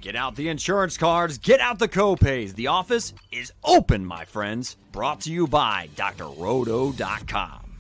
Get out the insurance cards, get out the copays. The office is open, my friends. Brought to you by drroto.com.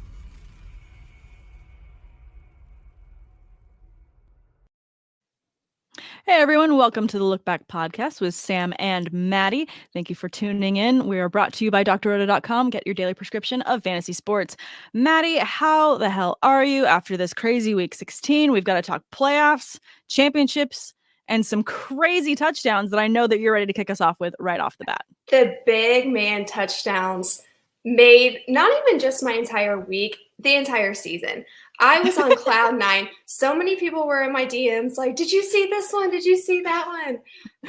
Hey everyone, welcome to the Look Back podcast with Sam and Maddie. Thank you for tuning in. We are brought to you by drroto.com. Get your daily prescription of fantasy sports. Maddie, how the hell are you after this crazy week 16? We've got to talk playoffs, championships, and some crazy touchdowns that I know that you're ready to kick us off with right off the bat. The big man touchdowns made not even just my entire week, the entire season. I was on cloud nine. So many people were in my DMs like, did you see this one? Did you see that one?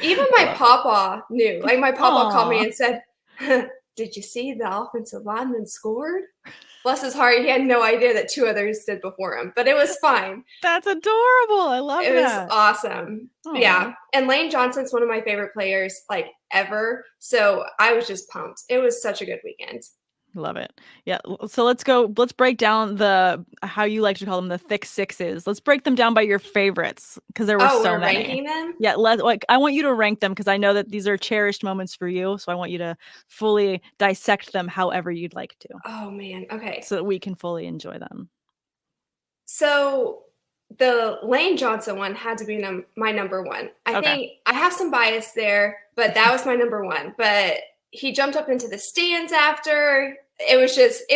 Even my papa knew. Like my papa called me and said, did you see the offensive lineman scored? Bless his heart. He had no idea that two others did before him, but it was fine. That's adorable. I love it. It was awesome. Aww. Yeah. And Lane Johnson's one of my favorite players like ever. So I was just pumped. It was such a good weekend. Love it. Yeah. So let's break down how you like to call them, the thick sixes. Let's break them down by your favorites because there were so many. Ranking them? Yeah. I want you to rank them because I know that these are cherished moments for you. So I want you to fully dissect them however you'd like to. Oh man. Okay. So that we can fully enjoy them. So the Lane Johnson one had to be my number one. I think I have some bias there, but that was my number one. But he jumped up into the stands after. It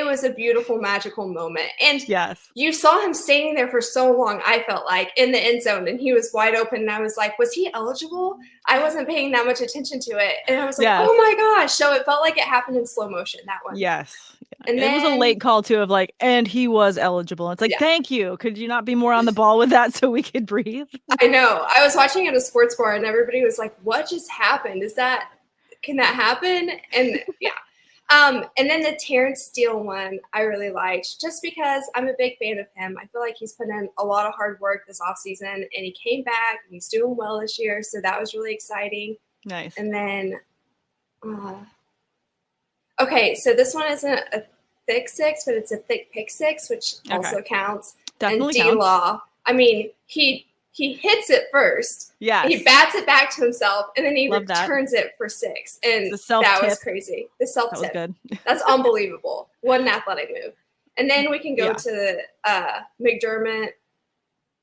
was a beautiful, magical moment. And yes, you saw him standing there for so long, I felt like, in the end zone, and he was wide open. And I was like, was he eligible? I wasn't paying that much attention to it. And I was like, oh my gosh. So it felt like it happened in slow motion, that one. Yes. And it was a late call too of like, and he was eligible. It's like, thank you. Could you not be more on the ball with that so we could breathe? I know. I was watching at a sports bar and everybody was like, what just happened? Can that happen? And yeah. And then the Terrence Steele one I really liked just because I'm a big fan of him. I feel like he's put in a lot of hard work this offseason and he came back and he's doing well this year. So that was really exciting. Nice. And then, okay, so this one isn't a thick six, but it's a thick pick six, which also counts. Definitely and D-Law, I mean, he hits it first. Yeah. He bats it back to himself, and then he returns it for six. And that was crazy. The self-tip. That was good. That's unbelievable. What an athletic move. And then we can go to McDermott.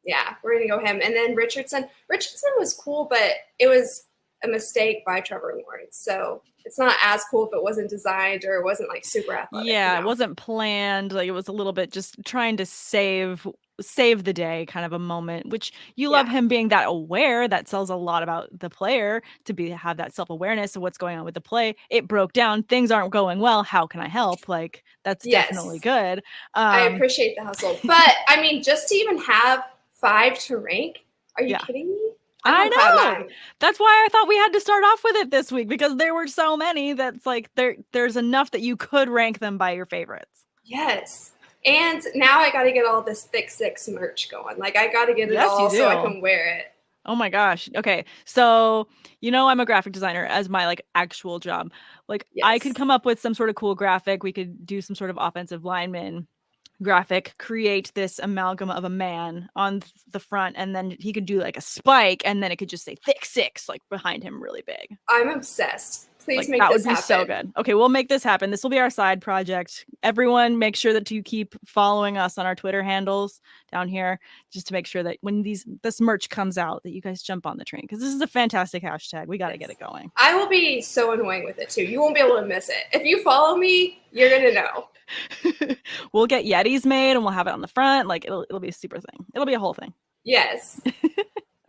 Yeah, we're going to go him. And then Richardson. Richardson was cool, but it was a mistake by Trevor Lawrence. So it's not as cool if it wasn't designed or it wasn't like super athletic. Yeah, it wasn't planned. Like it was a little bit just trying to save the day kind of a moment, which you love him being that aware. That tells a lot about the player to have that self-awareness of what's going on with the play. It broke down. Things aren't going well. How can I help? Like that's definitely good. I appreciate the hustle. But I mean, just to even have 5 to rank, are you kidding me? I know. That's why I thought we had to start off with it this week because there were so many that's like there's enough that you could rank them by your favorites. Yes. And now I got to get all this thick six merch going. Like I got to get it all so I can wear it. Oh my gosh. Okay. So, I'm a graphic designer as my like actual job. Like I could come up with some sort of cool graphic. We could do some sort of offensive lineman graphic, create this amalgam of a man on the front, and then he could do like a spike, and then it could just say thick six like behind him really big. I'm obsessed. Please make this happen. That would be so good. Okay, we'll make this happen. This will be our side project. Everyone, make sure that you keep following us on our Twitter handles down here, just to make sure that when this merch comes out, that you guys jump on the train because this is a fantastic hashtag. We got to get it going. I will be so annoying with it too. You won't be able to miss it. If you follow me, you're gonna know. We'll get Yetis made and we'll have it on the front. Like it'll be a super thing. It'll be a whole thing. Yes.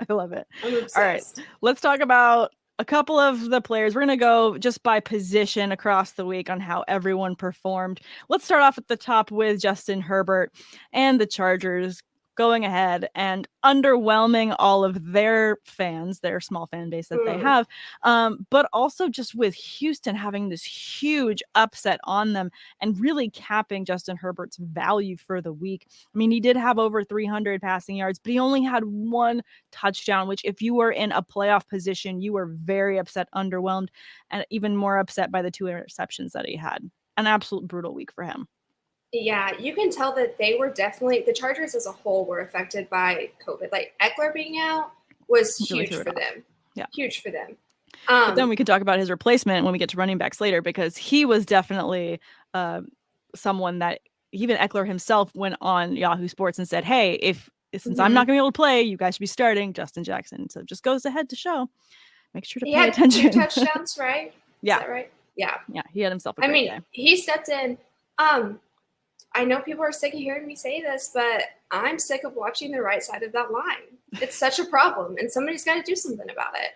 I love it. I'm obsessed. All right, let's talk about a couple of the players. We're going to go just by position across the week on how everyone performed. Let's start off at the top with Justin Herbert and the Chargers going ahead and underwhelming all of their fans, their small fan base that they have, but also just with Houston having this huge upset on them and really capping Justin Herbert's value for the week. I mean, he did have over 300 passing yards, but he only had 1 touchdown, which if you were in a playoff position, you were very upset, underwhelmed, and even more upset by the 2 interceptions that he had. An absolute brutal week for him. Yeah, you can tell that they were definitely, the Chargers as a whole were affected by COVID. Like Eckler being out was huge for them. Yeah. Huge for them. But then we could talk about his replacement when we get to running backs later, because he was definitely someone that even Eckler himself went on Yahoo Sports and said, hey, since I'm not going to be able to play, you guys should be starting Justin Jackson. So it just goes ahead to show. Make sure to pay attention. He had 2 touchdowns, right? Yeah. Is that right? Yeah. Yeah, he had himself a great day. He stepped in. I know people are sick of hearing me say this, but I'm sick of watching the right side of that line. It's such a problem, and somebody's got to do something about it.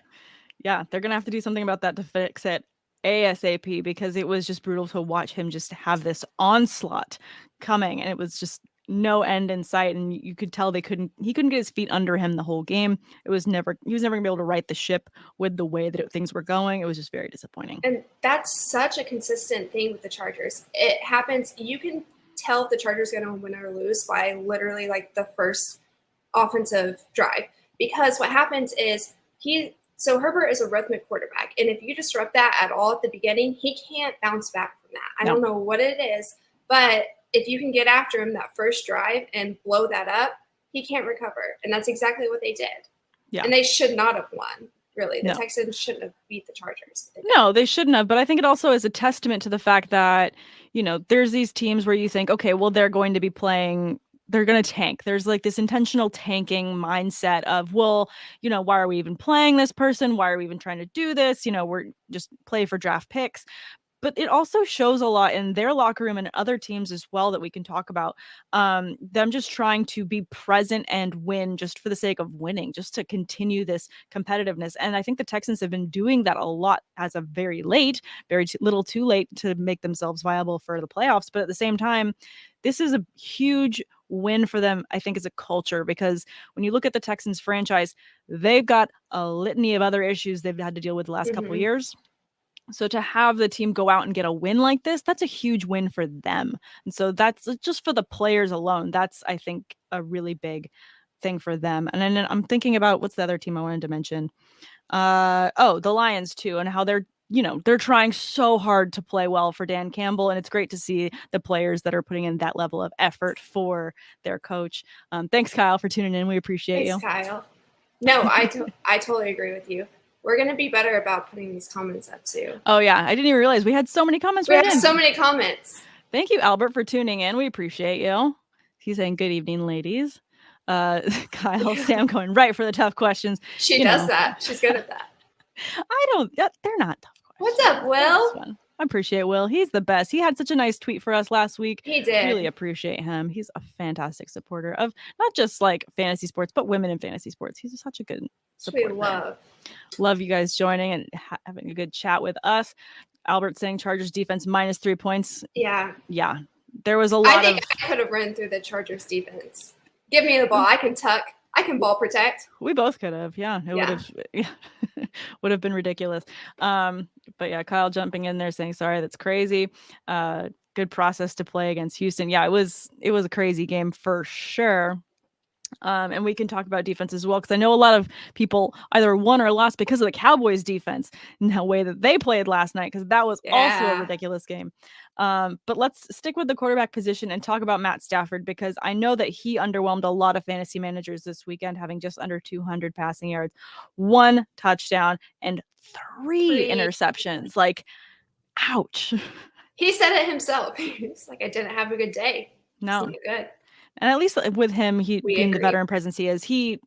Yeah, they're going to have to do something about that to fix it ASAP, because it was just brutal to watch him just have this onslaught coming, and it was just no end in sight, and you could tell he couldn't get his feet under him the whole game. He was never going to be able to right the ship with the way that things were going. It was just very disappointing. And that's such a consistent thing with the Chargers. It happens. You can tell if the Chargers are going to win or lose by literally like the first offensive drive, because what happens is so Herbert is a rhythmic quarterback, and if you disrupt that at all at the beginning, he can't bounce back from that. I don't know what it is, but if you can get after him that first drive and blow that up, he can't recover. And that's exactly what they did. Yeah. And they should not have won, really. The Texans shouldn't have beat the Chargers. No, they shouldn't have. But I think it also is a testament to the fact that, there's these teams where you think, okay, well, they're going to be playing – they're going to tank. There's like this intentional tanking mindset of, well, why are we even playing this person? Why are we even trying to do this? We're just play for draft picks. But it also shows a lot in their locker room and other teams as well that we can talk about. Them just trying to be present and win just for the sake of winning, just to continue this competitiveness. And I think the Texans have been doing that a lot as of very little too late to make themselves viable for the playoffs. But at the same time, this is a huge win for them, I think, as a culture, because when you look at the Texans franchise, they've got a litany of other issues they've had to deal with the last couple of years. So to have the team go out and get a win like this, that's a huge win for them. And so that's just for the players alone. That's, I think, a really big thing for them. And then I'm thinking about, what's the other team I wanted to mention? The Lions too, and how they're trying so hard to play well for Dan Campbell. And it's great to see the players that are putting in that level of effort for their coach. Thanks, Kyle, for tuning in. We appreciate you. Thanks, Kyle. No, I totally agree with you. We're going to be better about putting these comments up too. Oh, yeah. I didn't even realize we had so many comments. We have so many comments. Thank you, Albert, for tuning in. We appreciate you. He's saying, good evening, ladies. Kyle, Sam going right for the tough questions. She does that. She's good at that. They're not tough questions. What's up, Will? I appreciate Will. He's the best. He had such a nice tweet for us last week. He did. Really appreciate him. He's a fantastic supporter of not just like fantasy sports, but women in fantasy sports. He's such a good supporter. We love you guys joining and having a good chat with us. Albert saying Chargers defense -3 points. Yeah. There was a lot. I think I could have run through the Chargers defense. Give me the ball. I can tuck. I can ball protect. We both could have. Would have been ridiculous. But yeah, Kyle jumping in there saying, sorry, that's crazy. Good process to play against Houston. Yeah, it was a crazy game for sure. And we can talk about defense as well, because I know a lot of people either won or lost because of the Cowboys defense and the way that they played last night, because that was also a ridiculous game. But let's stick with the quarterback position and talk about Matt Stafford, because I know that he underwhelmed a lot of fantasy managers this weekend, having just under 200 passing yards, 1 touchdown, and 3 interceptions. Like, ouch. He said it himself. He's like, I didn't have a good day. No. It's not good. And at least with him, being the veteran presence he is, he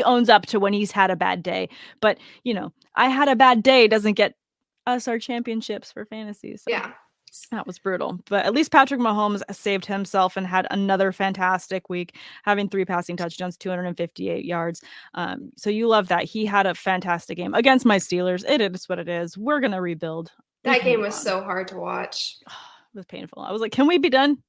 owns up to when he's had a bad day. But, I had a bad day doesn't get us our championships for fantasy. So yeah. That was brutal. But at least Patrick Mahomes saved himself and had another fantastic week, having 3 passing touchdowns, 258 yards. So you love that. He had a fantastic game against my Steelers. It is what it is. We're going to rebuild. That game was so hard to watch. It was painful. I was like, can we be done?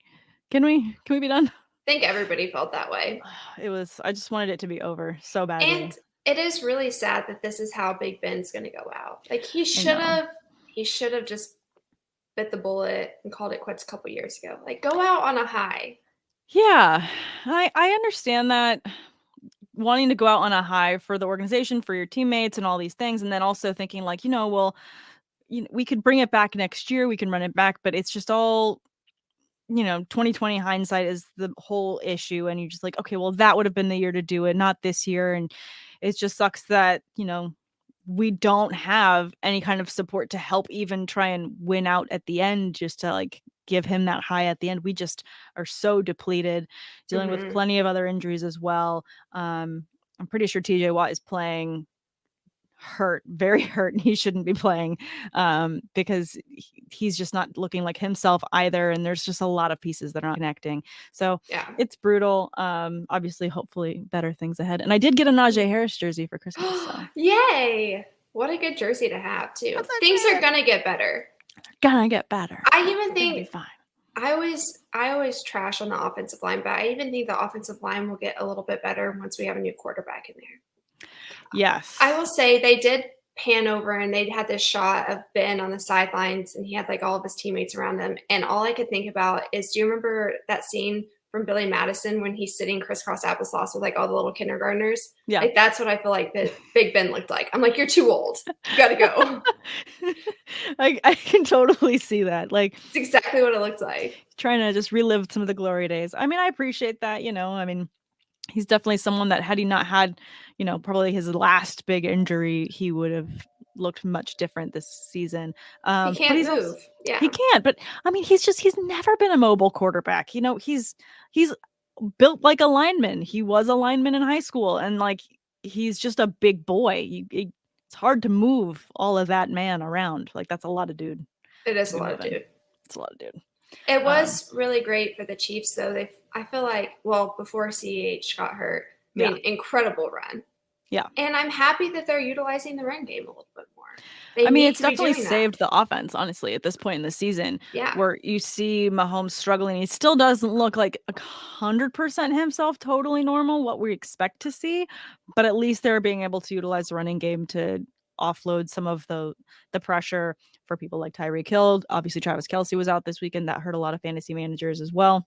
Can we be done? I think everybody felt that way. I just wanted it to be over so badly. And it is really sad that this is how Big Ben's going to go out. Like, he should have just bit the bullet and called it quits a couple years ago. Like, go out on a high. Yeah, I understand that, wanting to go out on a high for the organization, for your teammates and all these things. And then also thinking like, we could bring it back next year. We can run it back, but it's just all, 2020 hindsight is the whole issue. And you're just like, okay, well, that would have been the year to do it, not this year. And it just sucks that, we don't have any kind of support to help even try and win out at the end, just to like give him that high at the end. We just are so depleted, dealing with plenty of other injuries as well. I'm pretty sure TJ Watt is playing hurt, very hurt, and he shouldn't be playing because he's just not looking like himself either. And there's just a lot of pieces that are not connecting. So it's brutal. Obviously, hopefully better things ahead. And I did get a Najee Harris jersey for Christmas. So. Yay! What a good jersey to have too. Things are gonna get better. Gonna get better. I even think fine. I always trash on the offensive line, but I even think the offensive line will get a little bit better once we have a new quarterback in there. Yes. I will say they did pan over and they had this shot of Ben on the sidelines and he had like all of his teammates around him. And all I could think about is, do you remember that scene from Billy Madison when he's sitting crisscross applesauce with like all the little kindergartners? Yeah. Like that's what I feel like Big Ben looked like. I'm like, you're too old. You got to go. I can totally see that. Like, it's exactly what it looked like. Trying to just relive some of the glory days. I mean, I appreciate that, he's definitely someone that had he not had, probably his last big injury, he would have looked much different this season. He can't move. Yeah. He can't. But I mean, he's never been a mobile quarterback. He's built like a lineman. He was a lineman in high school, and like he's just a big boy. It's hard to move all of that man around. Like that's a lot of dude. It is a lot of dude. It's a lot of dude. It was really great for the Chiefs, though. I feel like, before CEH got hurt, incredible run. Yeah. And I'm happy that they're utilizing the run game a little bit more. It's definitely saved the offense, honestly, at this point in the season. Yeah. Where you see Mahomes struggling. He still doesn't look like 100% himself, totally normal, what we expect to see. But at least they're being able to utilize the running game to offload some of the pressure for people like Tyreek Hill. Obviously, Travis Kelce was out this weekend. That hurt a lot of fantasy managers as well.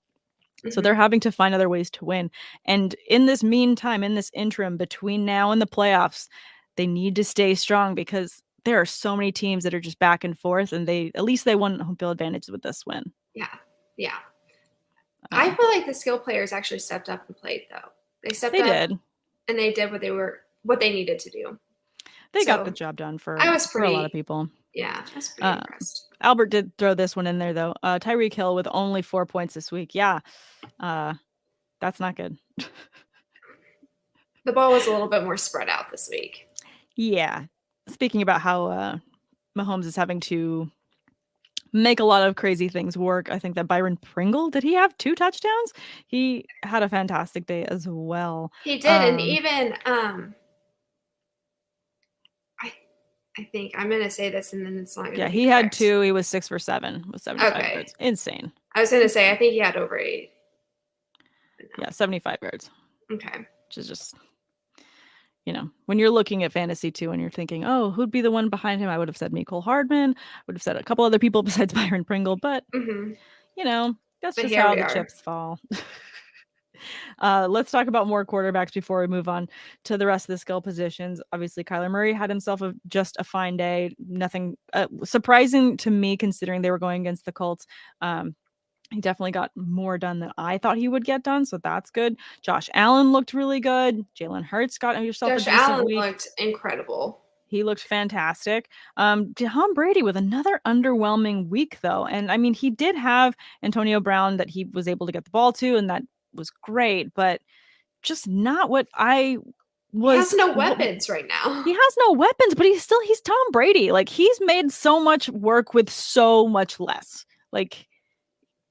So they're having to find other ways to win. And in this meantime, in this interim between now and the playoffs, they need to stay strong because there are so many teams that are just back and forth, and at least they won home field advantage with this win. Yeah. Yeah. I feel like the skill players actually stepped up and played, though. They did. And they did what they needed to do. They got the job done for a lot of people. Yeah, I was pretty impressed. Albert did throw this one in there, though. Tyreek Hill with only 4 points this week. Yeah, that's not good. The ball was a little bit more spread out this week. Yeah. Speaking about how Mahomes is having to make a lot of crazy things work, I think that Byron Pringle, did he have 2 touchdowns? He had a fantastic day as well. He did, and even I think I'm going to say this and then it's not going to be he had 2. He was 6 for 7 with 75 yards. Insane. I was going to say, I think he had over 8. Yeah, 75 yards. Okay. Which is just, when you're looking at fantasy too and you're thinking, oh, who'd be the one behind him? I would have said Mecole Hardman. I would have said a couple other people besides Byron Pringle. But, that's just how the chips fall. Let's talk about more quarterbacks before we move on to the rest of the skill positions. Obviously, Kyler Murray had himself just a fine day. Nothing surprising to me considering they were going against the Colts. He definitely got more done than I thought he would get done, so that's good. Josh Allen looked really good. Jalen Hurts got himself a decent week. Looked incredible. He looked fantastic. Tom Brady with another underwhelming week, though. And I mean, he did have Antonio Brown that he was able to get the ball to, and that was great, but just not what I was. He has no weapons right now. He has no weapons, but he's Tom Brady. Like, he's made so much work with so much less. Like,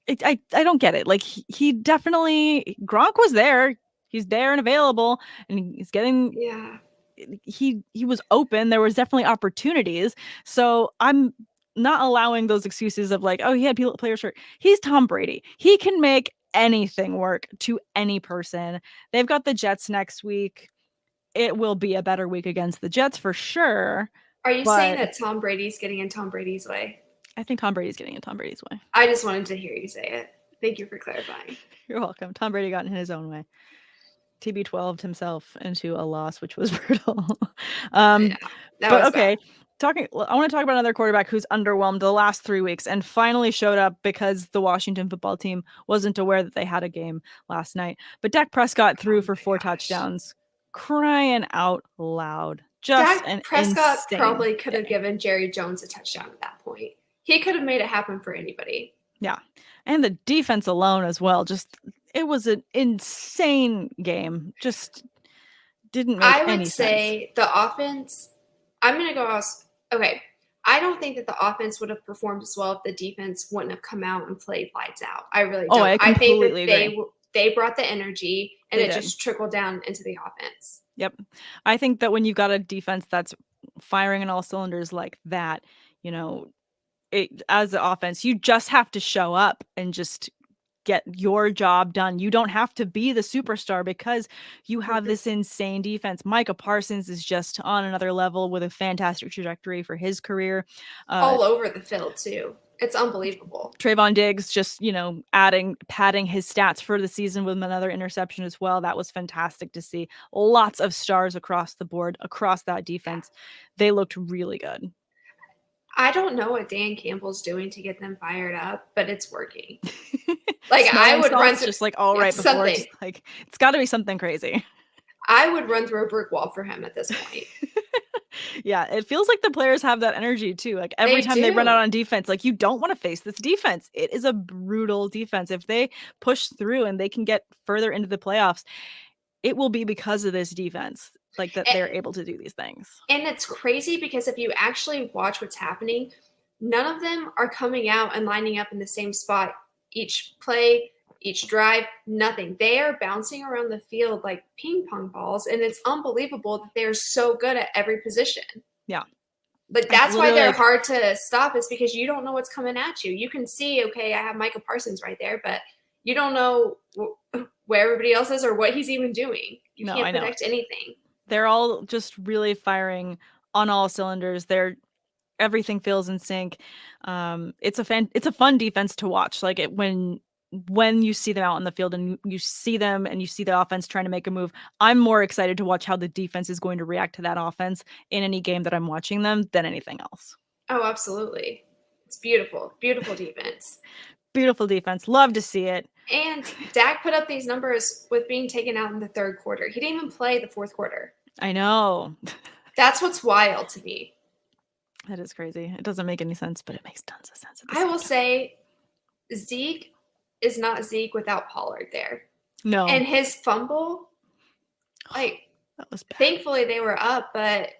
I don't get it. Like, he definitely, Gronk was there. He's there and available, and he's getting. Yeah. He was open. There was definitely opportunities. So I'm not allowing those excuses of like, oh, he had players hurt. He's Tom Brady. He can make anything work to any person. They've got the Jets next week. It will be a better week against the Jets for sure. Are you saying that Tom Brady's getting in Tom Brady's way? I think Tom Brady's getting in Tom Brady's way. I just wanted to hear you say it. Thank you for clarifying. You're welcome. Tom Brady got in his own way. TB12'd himself into a loss, which was brutal. Yeah, but okay. I want to talk about another quarterback who's underwhelmed the last 3 weeks and finally showed up because the Washington football team wasn't aware that they had a game last night. But Dak Prescott threw for 4 touchdowns. Crying out loud. just Dak Prescott insane probably could have day. given Jerry Jones a touchdown at that point. He could have made it happen for anybody. Yeah. And the defense alone as well. Just, it was an insane game. Just didn't make I would any say sense. the offense, I'm going to go out. Okay. I don't think that the offense would have performed as well if the defense wouldn't have come out and played lights out. I really don't. I completely think that agree. they brought the energy and They it did. just trickled down into the offense. Yep. I think that when you've got a defense that's firing on all cylinders like that, you know, as an offense, you just have to show up and just get your job done. You don't have to be the superstar because you have this insane defense. Micah Parsons is just on another level with a fantastic trajectory for his career. All over the field, too. It's unbelievable. Trayvon Diggs just, padding his stats for the season with another interception as well. That was fantastic to see. Lots of stars across the board, across that defense. They looked really good. I don't know what Dan Campbell's doing to get them fired up, but it's working. Like I would run through, just like all right before, just like it's got to be something crazy. I would run through a brick wall for him at this point. Yeah, it feels like the players have that energy too. Like every time they run out on defense, like you don't want to face this defense. It is a brutal defense. If they push through and they can get further into the playoffs, it will be because of this defense, like that they're able to do these things. And it's crazy because if you actually watch what's happening, none of them are coming out and lining up in the same spot each play, each drive, nothing. They are bouncing around the field like ping pong balls, and it's unbelievable that they're so good at every position. Yeah. But that's why they're hard to stop, is because you don't know what's coming at you. You can see, okay, I have Micah Parsons right there, but you don't know where everybody else is or what he's even doing. You can't predict anything. They're all just really firing on all cylinders. Everything feels in sync. It's a fun defense to watch. Like when you see them out on the field and you see them and you see the offense trying to make a move, I'm more excited to watch how the defense is going to react to that offense in any game that I'm watching them than anything else. Oh, absolutely. It's beautiful. Beautiful defense. Beautiful defense. Love to see it. And Dak put up these numbers with being taken out in the third quarter. He didn't even play the fourth quarter. I know. That's what's wild to me. That is crazy. It doesn't make any sense, but it makes tons of sense. I will say Zeke is not Zeke without Pollard there. No. And his fumble, that was bad. Thankfully they were up, but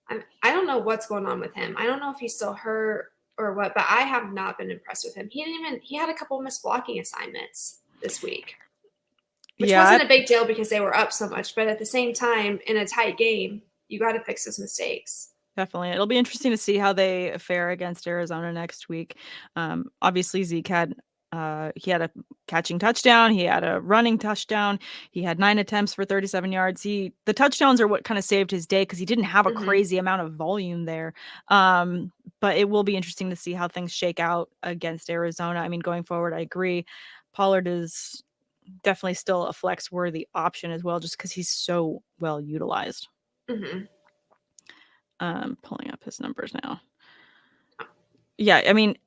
I don't know what's going on with him. I don't know if he's still hurt or what, but I have not been impressed with him. He had a couple of missed blocking assignments this week, which wasn't a big deal because they were up so much. But at the same time, in a tight game, you got to fix those mistakes. Definitely. It'll be interesting to see how they fare against Arizona next week. Obviously, Zeke had a catching touchdown. He had a running touchdown. He had 9 attempts for 37 yards. The touchdowns are what kind of saved his day because he didn't have a crazy amount of volume there. But it will be interesting to see how things shake out against Arizona. I mean, going forward, I agree. Pollard is definitely still a flex-worthy option as well, just because he's so well utilized. Mm-hmm. Pulling up his numbers now. Yeah, I mean,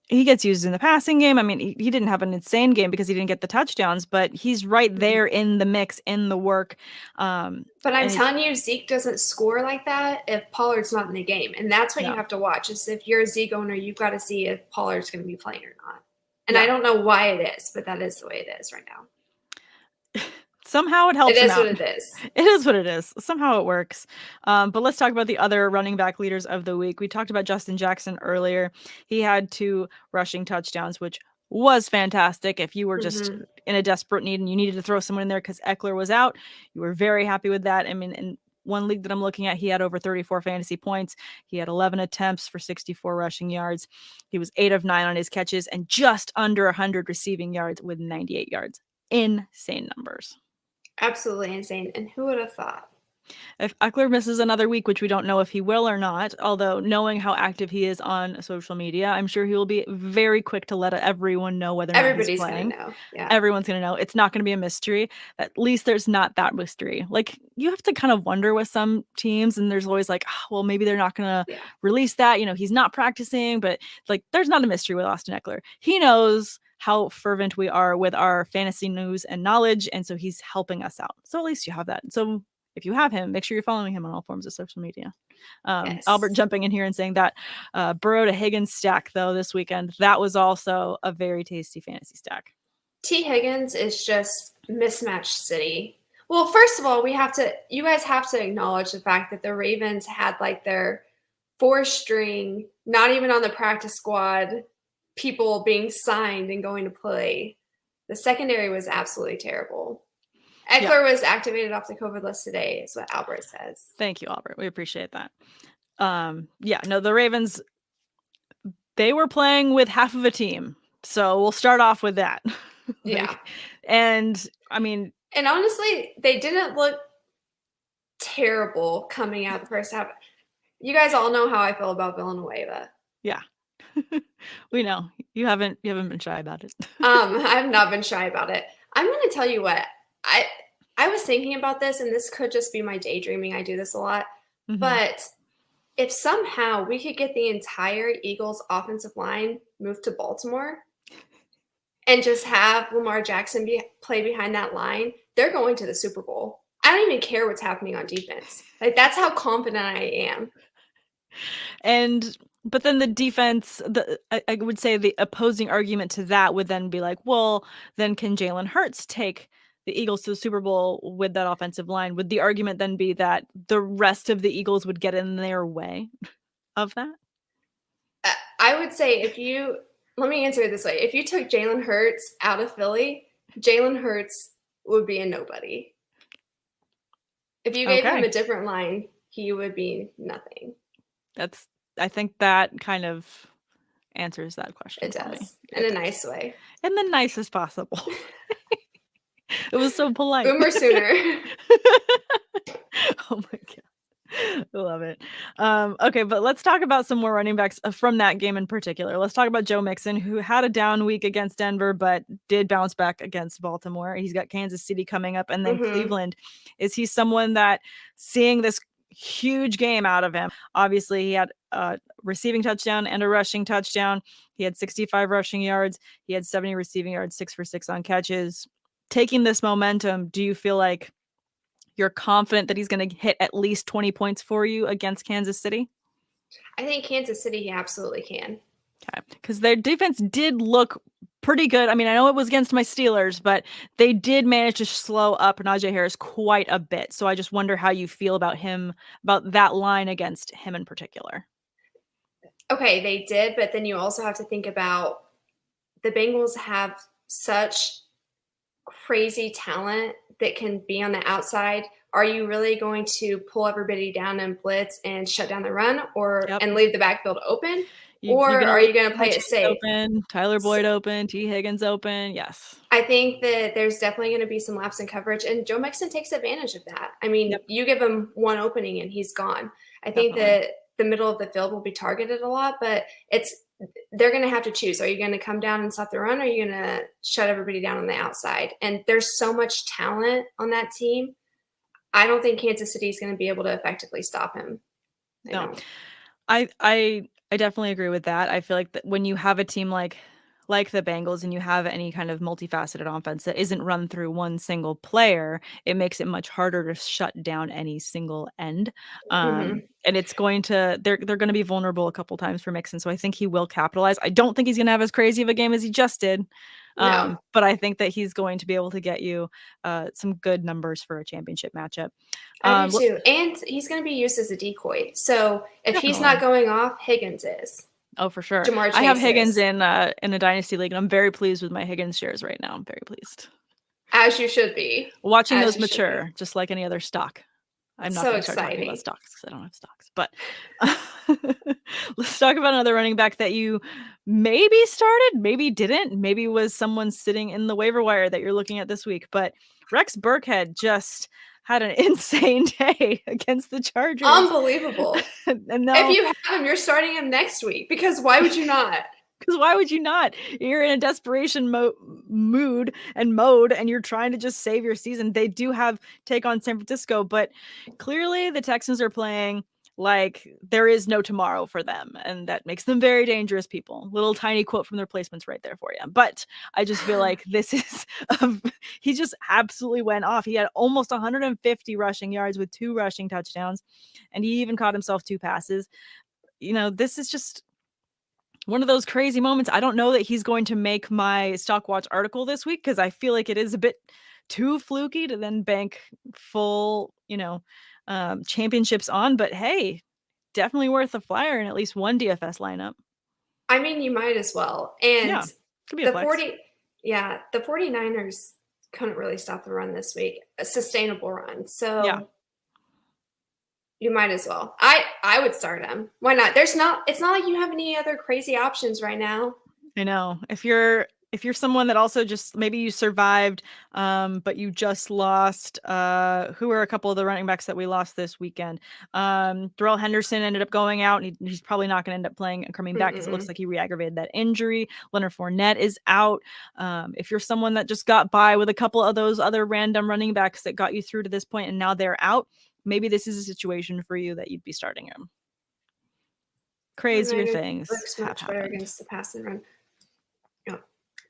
he gets used in the passing game. I mean, he didn't have an insane game because he didn't get the touchdowns, but he's right there in the mix, in the work. But I'm telling you, Zeke doesn't score like that if Pollard's not in the game. And that's what you have to watch, is if you're a Zeke owner, you've got to see if Pollard's going to be playing or not. And I don't know why it is, but that is the way it is right now. Somehow it helps him out. It is what it is. It is what it is. Somehow it works. But let's talk about the other running back leaders of the week. We talked about Justin Jackson earlier. He had 2 rushing touchdowns, which was fantastic. If you were just in a desperate need and you needed to throw someone in there because Eckler was out, you were very happy with that. I mean, in one league that I'm looking at, he had over 34 fantasy points. He had 11 attempts for 64 rushing yards. He was 8 of 9 on his catches and just under 100 receiving yards with 98 yards. Insane numbers. Absolutely insane. And who would have thought? If Eckler misses another week, which we don't know if he will or not, although knowing how active he is on social media, I'm sure he will be very quick to let everyone know whether or not he's playing. Everybody's going to know. Yeah. Everyone's going to know. It's not going to be a mystery. At least there's not that mystery. Like, you have to kind of wonder with some teams, and there's always like, oh, well, maybe they're not going to release that. You know, he's not practicing, but like, there's not a mystery with Austin Eckler. He knows how fervent we are with our fantasy news and knowledge, and so he's helping us out. So at least you have that. So if you have him, make sure you're following him on all forms of social media. Yes. Albert jumping in here and saying that Burrow to Higgins stack, though, this weekend, that was also a very tasty fantasy stack. T. Higgins is just mismatched city. Well, first of all, you guys have to acknowledge the fact that the Ravens had like their 4-string, not even on the practice squad, people being signed and going to play. The secondary was absolutely terrible. Eckler was activated off the COVID list today, is what Albert says. Thank you, Albert. We appreciate that. The Ravens, they were playing with half of a team. So we'll start off with that. Yeah. And I mean, and honestly, they didn't look terrible coming out the first half. You guys all know how I feel about Villanueva. Yeah. We know. You haven't been shy about it. I've not been shy about it. I'm going to tell you what. I was thinking about this, and this could just be my daydreaming. I do this a lot. Mm-hmm. But if somehow we could get the entire Eagles offensive line moved to Baltimore and just have Lamar Jackson play behind that line, they're going to the Super Bowl. I don't even care what's happening on defense. Like, that's how confident I am. But then the defense, I would say the opposing argument to that would then be like, well, then can Jalen Hurts take the Eagles to the Super Bowl with that offensive line? Would the argument then be that the rest of the Eagles would get in their way of that? I would say let me answer it this way. If you took Jalen Hurts out of Philly, Jalen Hurts would be a nobody. If you gave him a different line, he would be nothing. I think that kind of answers that question. It does. In a nice way. In the nicest possible. It was so polite. Boomer sooner. Oh my God. I love it. Okay, but let's talk about some more running backs from that game in particular. Let's talk about Joe Mixon, who had a down week against Denver, but did bounce back against Baltimore. He's got Kansas City coming up and then Cleveland. Is he someone that, seeing this huge game out of him, obviously he had a receiving touchdown and a rushing touchdown. He had 65 rushing yards. He had 70 receiving yards, 6 for 6 on catches. Taking this momentum, do you feel like you're confident that he's going to hit at least 20 points for you against Kansas City? I think Kansas City, he absolutely can. Okay, because their defense did look pretty good. I mean, I know it was against my Steelers, but they did manage to slow up Najee Harris quite a bit. So I just wonder how you feel about that line against him in particular. Okay, they did, but then you also have to think about the Bengals have such crazy talent that can be on the outside. Are you really going to pull everybody down and blitz and shut down the run and leave the backfield open? Or are you going to play it safe? Open, Tyler Boyd open, T. Higgins open. Yes. I think that there's definitely going to be some laps in coverage, and Joe Mixon takes advantage of that. I mean, you give him one opening and he's gone. I think that the middle of the field will be targeted a lot, but they're going to have to choose. Are you going to come down and stop the run, or are you going to shut everybody down on the outside? And there's so much talent on that team. I don't think Kansas City is going to be able to effectively stop him. No, I definitely agree with that. I feel like that when you have a team like the Bengals and you have any kind of multifaceted offense that isn't run through one single player, it makes it much harder to shut down any single end. And it's they're going to be vulnerable a couple times for Mixon. So I think he will capitalize. I don't think he's going to have as crazy of a game as he just did. But I think that he's going to be able to get you some good numbers for a championship matchup. I do too. And he's going to be used as a decoy. So if he's not going off, Higgins is. Oh, for sure. Jamar Chase I have Higgins in a dynasty league, and I'm very pleased with my Higgins shares right now. I'm very pleased. As you should be. Watching those mature, just like any other stock. I'm not going to start talking about stocks because I don't have stocks. But let's talk about another running back that you maybe started, maybe didn't, maybe was someone sitting in the waiver wire that you're looking at this week. But Rex Burkhead just had an insane day against the Chargers. Unbelievable. And if you have him, you're starting him next week, because why would you not? Because why would you not? You're in a desperation mode, and you're trying to just save your season. They do take on San Francisco, but clearly the Texans are playing like there is no tomorrow for them, and that makes them very dangerous people. Little tiny quote from the replacements right there for you. But I just feel like this is he just absolutely went off. He had almost 150 rushing yards with 2 rushing touchdowns, and he even caught himself 2 passes. This is just one of those crazy moments. I don't know that he's going to make my Stock Watch article this week, because I feel like it is a bit too fluky to then bank full, championships on. But hey, definitely worth a flyer in at least one DFS lineup. I mean, you might as well. And yeah, could be a flex. The 49ers couldn't really stop the run this week, a sustainable run. So yeah, you might as well. I would start him. Why not? It's not like you have any other crazy options right now. I know. If you're someone that also just maybe you survived, but you just lost, who are a couple of the running backs that we lost this weekend? Darrell Henderson ended up going out, and he's probably not going to end up playing and coming back because it looks like he re-aggravated that injury. Leonard Fournette is out. If you're someone that just got by with a couple of those other random running backs that got you through to this point and now they're out, maybe this is a situation for you that you'd be starting him. Crazier things much better against the pass and run.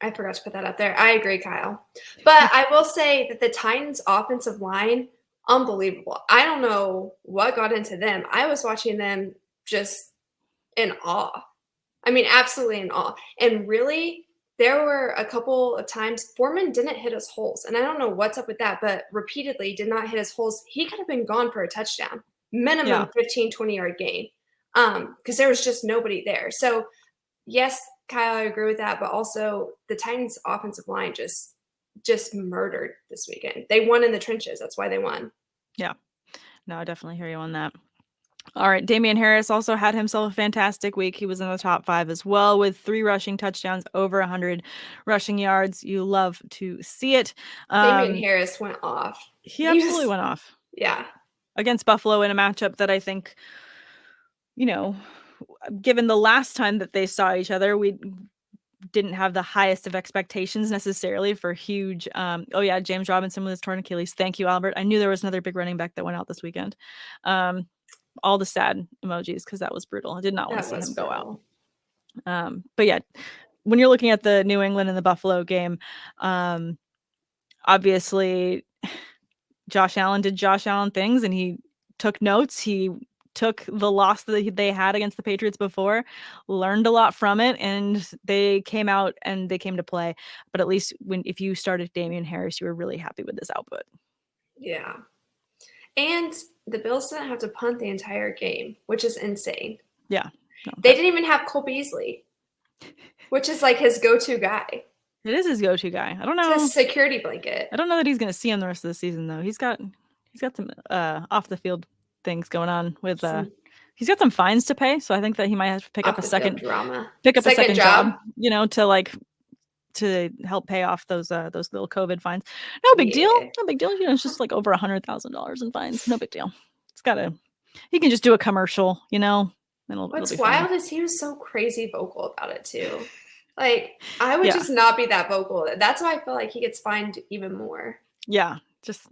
I forgot to put that up there. I agree, Kyle. But I will say that the Titans' offensive line, unbelievable. I don't know what got into them. I was watching them just in awe. I mean, absolutely in awe. And really, there were a couple of times Foreman didn't hit his holes. And I don't know what's up with that, but repeatedly did not hit his holes. He could have been gone for a touchdown. Minimum 15, 20-yard gain. Because there was just nobody there. So, yes, Kyle, I agree with that, but also the Titans' offensive line just murdered this weekend. They won in the trenches. That's why they won. Yeah. No, I definitely hear you on that. All right. Damian Harris also had himself a fantastic week. He was in the top 5 as well with 3 rushing touchdowns, over 100 rushing yards. You love to see it. Damian Harris went off. He absolutely went off. Yeah. Against Buffalo in a matchup that I think, given the last time that they saw each other, we didn't have the highest of expectations necessarily for huge. James Robinson with his torn Achilles. Thank you, Albert. I knew there was another big running back that went out this weekend. All the sad emojis because that was brutal. I did not want to see him go out. But yeah, when you're looking at the New England and the Buffalo game, obviously Josh Allen did Josh Allen things, and he took notes. He took the loss that they had against the Patriots before, learned a lot from it, and they came out and they came to play. But at least if you started Damian Harris, you were really happy with this output. Yeah. And the Bills didn't have to punt the entire game, which is insane. Yeah. They didn't even have Cole Beasley, which is like his go-to guy. It is his go-to guy. I don't know. It's his security blanket. I don't know that he's going to see him the rest of the season, though. He's got some off the field things going on with he's got some fines to pay, so I think that he might have to pick up a second job, to help pay off those little COVID fines. No big deal. It's just like over $100,000 in fines. No big deal. He can just do a commercial, What's wild is he was so crazy vocal about it too. Like, I would just not be that vocal. That's why I feel like he gets fined even more. Yeah, just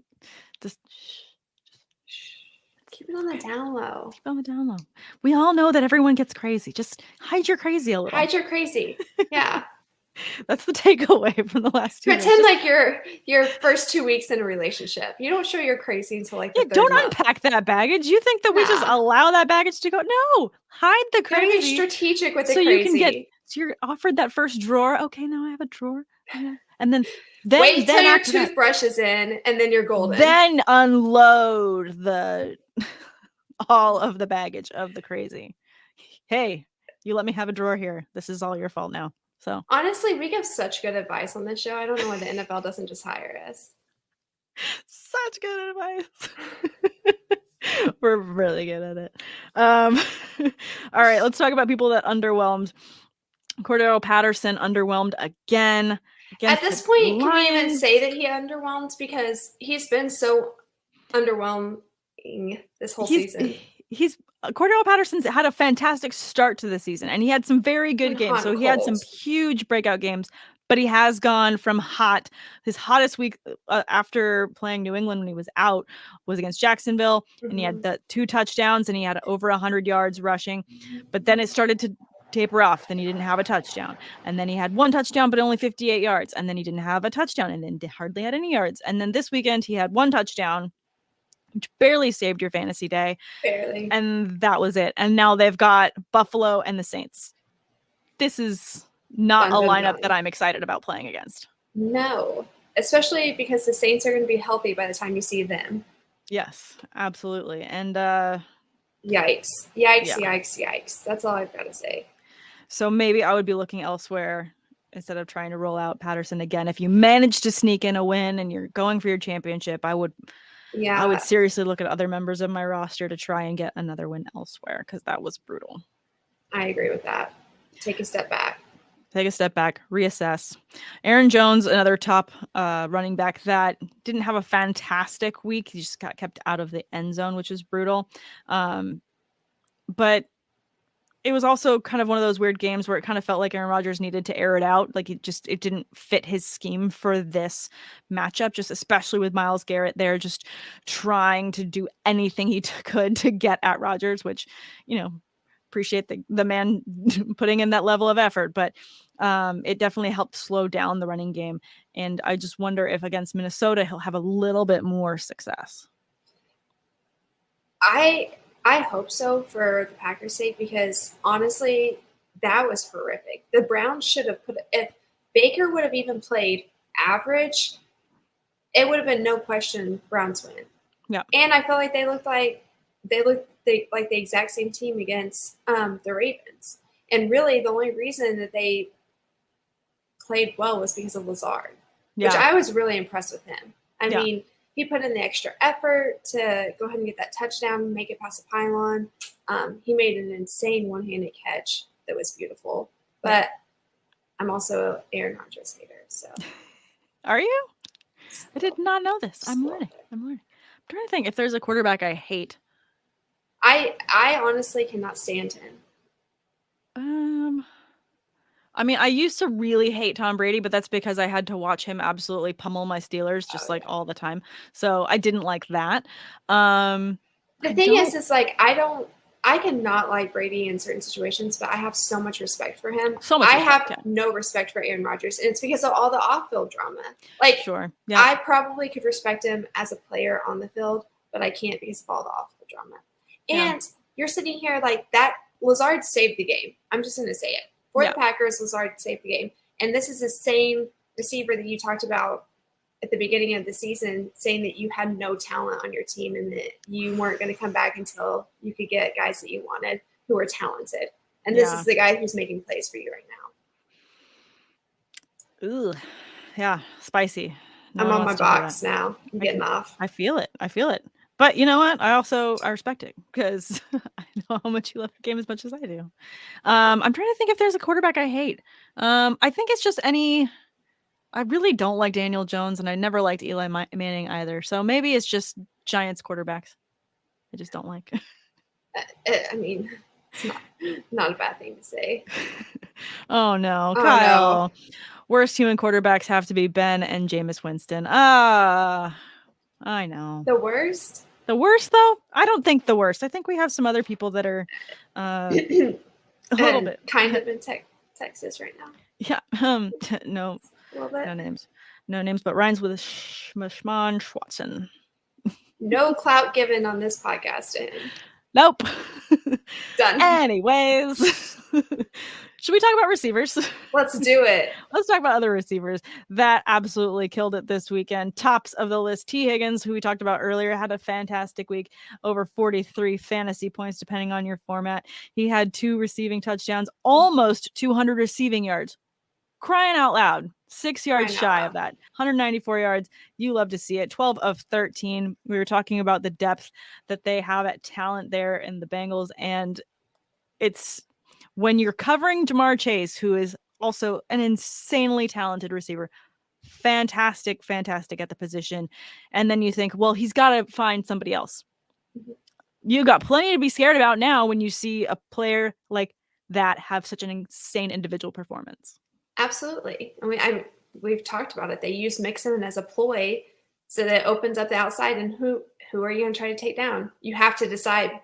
keep it on the down low. Keep it on the down low. We all know that everyone gets crazy. Just hide your crazy a little. Hide your crazy. Yeah. That's the takeaway from the last 2 Pretend like your first 2 weeks in a relationship. You don't show your crazy until like the third don't month. Unpack that baggage. You think that we just allow that baggage to go? No, hide the crazy. Gotta be strategic with the so crazy. So you're offered that first drawer. Okay, now I have a drawer. Yeah. And then wait till your toothbrush is in, and then you're golden. Then unload all of the baggage of the crazy. Hey, you let me have a drawer here. This is all your fault now. So honestly, we give such good advice on this show. I don't know why the NFL doesn't just hire us. Such good advice. We're really good at it. All right, let's talk about people that underwhelmed. Cordero Patterson underwhelmed again. At this point, can we even say that he underwhelmed? Because he's been so underwhelming this whole season. Cordero Patterson's had a fantastic start to the season, and he had some very good games. So he had some huge breakout games, But he has gone from hot. His hottest week after playing New England when he was out was against Jacksonville, and he had the 2 touchdowns, and he had over 100 yards rushing. But then it started to taper off. Then he didn't have a touchdown, and then he had 1 touchdown, but only 58 yards, and then he didn't have a touchdown, and then hardly had any yards. And then this weekend he had 1 touchdown, which barely saved your fantasy day. Barely. And that was it. And now they've got Buffalo and the Saints. This is not a lineup that I'm excited about playing against. No, especially because the Saints are going to be healthy by the time you see them. Yes, absolutely. And yikes. That's all I've got to say. So maybe I would be looking elsewhere instead of trying to roll out Patterson again. If you manage to sneak in a win and you're going for your championship, I would seriously look at other members of my roster to try and get another win elsewhere, because that was brutal. I agree with that. Take a step back, reassess. Aaron Jones, another top running back that didn't have a fantastic week. He just got kept out of the end zone, which is brutal. But it was also kind of one of those weird games where it kind of felt like Aaron Rodgers needed to air it out. Like it didn't fit his scheme for this matchup, just especially with Myles Garrett there, just trying to do anything he could to get at Rodgers, which, appreciate the man putting in that level of effort, but it definitely helped slow down the running game. And I just wonder if against Minnesota, he'll have a little bit more success. I hope so for the Packers' sake, because honestly, that was horrific. The Browns should have if Baker would have even played average, it would have been no question Browns win. Yeah. And I felt like they looked like the exact same team against the Ravens. And really the only reason that they played well was because of Lazard, which I was really impressed with him. I mean, he put in the extra effort to go ahead and get that touchdown, make it past the pylon. He made an insane one-handed catch that was beautiful. But I'm also an Aaron Rodgers hater. So, are you? I did not know this. I'm learning. I'm trying to think if there's a quarterback I hate. I honestly cannot stand him. I mean, I used to really hate Tom Brady, but that's because I had to watch him absolutely pummel my Steelers just all the time. So I didn't like that. The thing is like I cannot like Brady in certain situations, but I have so much respect for him. I have no respect for Aaron Rodgers, and it's because of all the off-field drama. Like, sure, yeah. I probably could respect him as a player on the field, but I can't because of all the off-field drama. And you're sitting here like that. Lazard saved the game. I'm just going to say it. For the Packers, Lazard saved the game. And this is the same receiver that you talked about at the beginning of the season, saying that you had no talent on your team and that you weren't going to come back until you could get guys that you wanted who were talented. And this is the guy who's making plays for you right now. Ooh, yeah, spicy. I'm on my box now. I'm getting off. I feel it. But you know what? I respect it because I know how much you love the game as much as I do. I'm trying to think if there's a quarterback I hate. I think it's just I really don't like Daniel Jones, and I never liked Eli Manning either. So maybe it's just Giants quarterbacks I just don't like. I mean, it's not a bad thing to say. Oh, no. Kyle. No. Worst human quarterbacks have to be Ben and Jameis Winston. I know. The worst? The worst, though? I don't think the worst. I think we have some other people that are a little bit. Kind of in Texas right now. Yeah. No. A little bit. No names, but rhymes with Schmashman Schwartzen. No clout given on this podcast to him. Nope. Done. Anyways. Should we talk about receivers? Let's do it. Let's talk about other receivers that absolutely killed it this weekend. Tops of the list, T. Higgins, who we talked about earlier, had a fantastic week, over 43 fantasy points, depending on your format. He had 2 receiving touchdowns, almost 200 receiving yards. Crying out loud. 6 yards shy of that. 194 yards. You love to see it. 12 of 13. We were talking about the depth that they have at talent there in the Bengals, and it's when you're covering Jamar Chase, who is also an insanely talented receiver, fantastic at the position, and then you think, well, he's got to find somebody else. You got plenty to be scared about now when you see a player like that have such an insane individual performance. Absolutely. I mean, we've talked about it. They use Mixon as a ploy so that it opens up the outside. And who are you going to try to take down? You have to decide.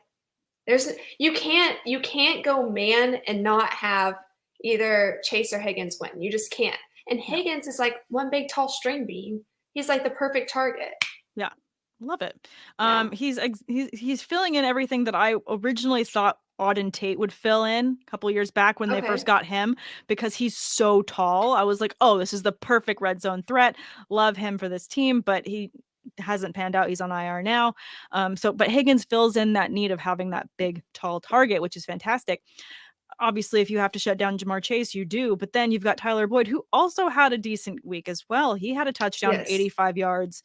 You can't go man and not have either Chase or Higgins win. You just can't. And Higgins is like one big tall string bean. He's like the perfect target. Yeah. Love it. Yeah. He's filling in everything that I originally thought Auden Tate would fill in a couple years back when they first got him, because he's so tall. I was like, oh, this is the perfect red zone threat. Love him for this team, but he hasn't panned out. He's on IR now. But Higgins fills in that need of having that big, tall target, which is fantastic. Obviously, if you have to shut down Jamar Chase, you do. But then you've got Tyler Boyd, who also had a decent week as well. He had a touchdown of 85 yards.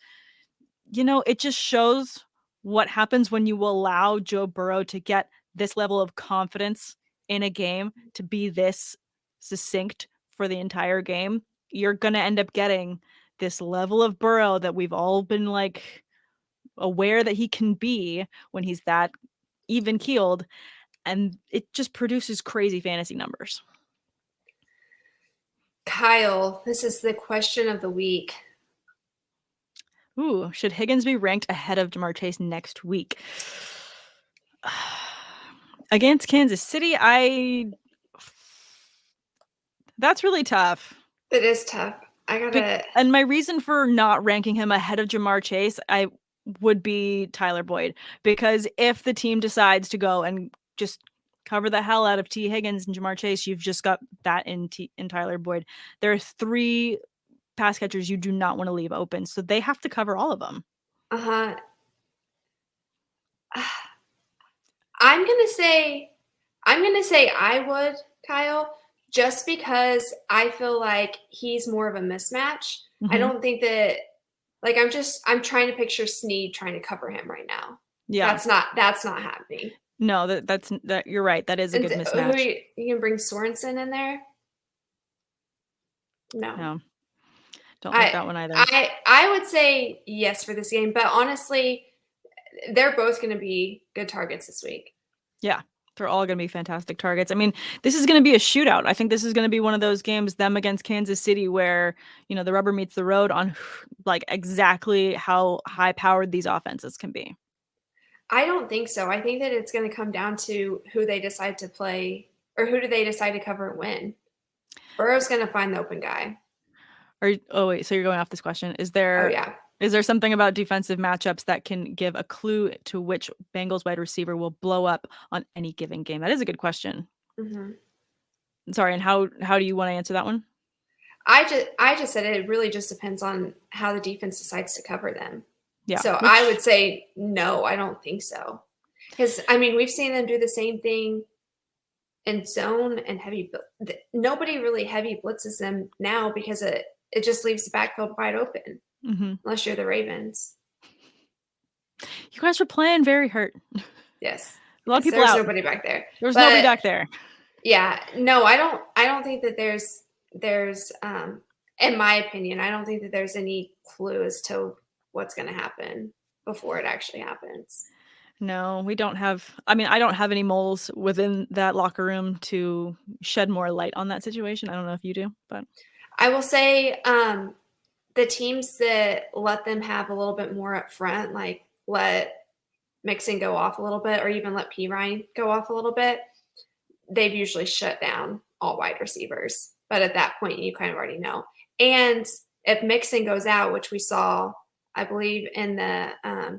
It just shows what happens when you allow Joe Burrow to get this level of confidence in a game, to be this succinct for the entire game. You're going to end up getting this level of Burrow that we've all been like aware that he can be when he's that even keeled. And it just produces crazy fantasy numbers. Kyle, this is the question of the week. Ooh, should Higgins be ranked ahead of Jamar Chase next week? Against Kansas City, that's really tough. It is tough. And my reason for not ranking him ahead of Jamar Chase, I would be Tyler Boyd, because if the team decides to go and just cover the hell out of T. Higgins and Jamar Chase, you've just got that in Tyler Boyd. There are 3 pass catchers you do not want to leave open, so they have to cover all of them. I'm gonna say I would, Kyle, just because I feel like he's more of a mismatch. Mm-hmm. I don't think that, like, I'm trying to picture Snead trying to cover him right now. Yeah, that's not happening. No, that's you're right. That is a good mismatch. You can bring Sorensen in there. No. Don't like that one either. I would say yes for this game, but honestly, they're both going to be good targets this week. Yeah, they're all going to be fantastic targets. I mean, this is going to be a shootout. I think this is going to be one of those games, them against Kansas City, where, the rubber meets the road on like exactly how high-powered these offenses can be. I don't think so. I think that it's going to come down to who they decide to play, or who do they decide to cover and win. Burrow's going to find the open guy. So you're going off this question. Is there something about defensive matchups that can give a clue to which Bengals wide receiver will blow up on any given game? That is a good question. Mm-hmm. Sorry, and how do you want to answer that one? I just said it really just depends on how the defense decides to cover them. Yeah. So I would say no, I don't think so. Because, I mean, we've seen them do the same thing in zone and heavy. Nobody really heavy blitzes them now because it just leaves the backfield wide open, unless you're the Ravens. You guys were playing very hurt. Yes. A lot of people There's out. nobody back there. Nobody back there. Yeah. No, I don't think that there's in my opinion, I don't think that there's any clue as to what's going to happen before it actually happens. No, we don't have. I mean, I don't have any moles within that locker room to shed more light on that situation. I don't know if you do, but I will say the teams that let them have a little bit more up front, like let Mixon go off a little bit, or even let P. Ryan go off a little bit, they've usually shut down all wide receivers. But at that point, you kind of already know. And if Mixon goes out, which we saw, I believe, in the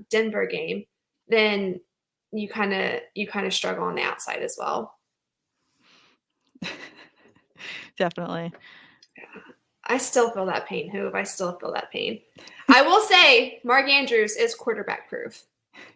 Denver game, then you kind of struggle on the outside as well. Definitely. Yeah. I still feel that pain, Hoove. I still feel that pain. I will say Mark Andrews is quarterback proof.